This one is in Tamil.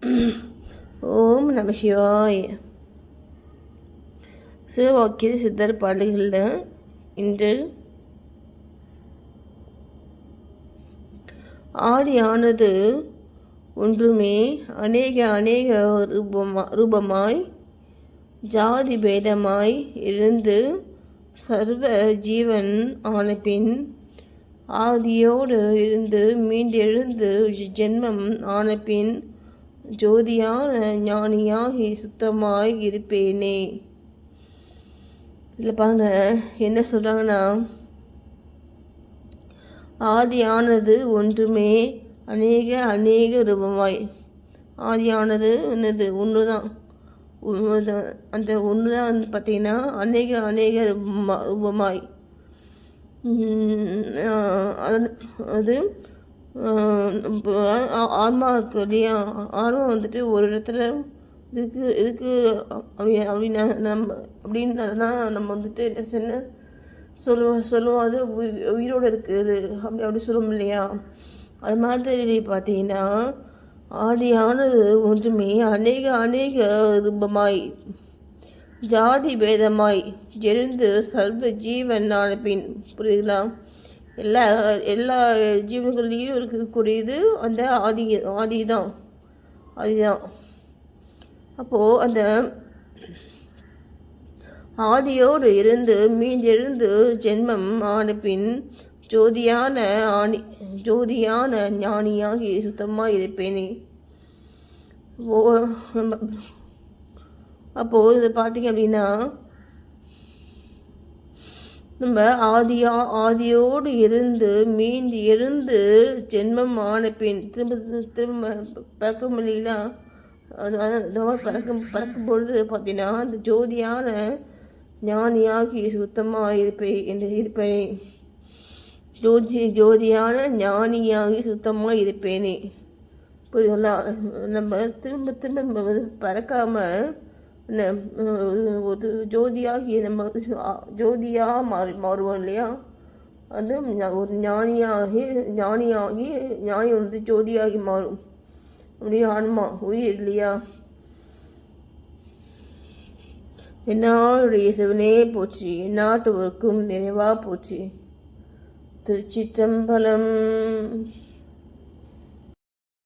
ஓம் நம சிவாய. சிவவாக்கிய சித்தர் பாடல்களில் இன்று ஆதியானது ஒன்றுமே அநேக ரூபமாய் ஜாதி பேதமாய் இருந்து சர்வ ஜீவன் ஆனபின் ஆதியோடு இருந்து மீண்டெழுந்து ஜென்மம் ஆனபின் ஜோதியான ஞானியாகி சுத்தமாய் இருப்பேனே. இதில் பாருங்க என்ன சொல்கிறாங்கன்னா, ஆதியானது ஒன்றுமே அநேக ரூபமாய். ஆதியானது என்னது? ஒன்று தான். அந்த ஒன்று தான் வந்து பார்த்திங்கன்னா அநேக ரூபமாய். அது ஆன்மா இருக்கு இல்லையா? ஆன்மா வந்துட்டு ஒரு இடத்துல இருக்கு அப்படின்னு நம்ம வந்துட்டு என்ன சொல்லுவோம் அது உயிரோடு இருக்குது அப்படி சொல்லுவோம் இல்லையா? அது மாதிரி பார்த்தீங்கன்னா ஆதியானது ஒன்றுமே அநேக ரூபமாய் ஜாதி பேதமாய் எழுந்து சர்வ ஜீவன் ஆனபின். புரியுதுங்களா? எல்லா ஜீவன்கள்லேயும் இருக்கக்கூடியது அந்த ஆதிதான். அப்போது அந்த ஆதியோடு இருந்து மீண்டெழுந்து ஜென்மம் ஆனபின் ஜோதியான ஞானியாகி சுத்தமாக இருப்பேனே. அப்போது இது பார்த்திங்க அப்படின்னா நம்ம ஆதியோடு இருந்து மீண்டு எழுந்து ஜென்மம் ஆன பின் திரும்ப பிறக்க முடியல. பறக்கும் பொழுது பார்த்தீங்கன்னா அந்த ஜோதியான ஞானியாகி சுத்தமாக இருப்பேனே. ஜோதியான ஞானியாகி சுத்தமாக இருப்பேனே. புரியுதுங்களா? நம்ம திரும்ப பறக்காமல் ஒரு ஜோதியாகி நம்ம ஜோதியாக மாறுவோம் இல்லையா? அது ஒரு ஞானி வந்து ஜோதியாகி மாறும். அப்படியே ஆன்மா உயிர் இல்லையா? என்னாளுடைய சிவனே போச்சு, எந்நாட்டவருக்கும் நிறைவாக போச்சு. திருச்சிற்றம்பலம்.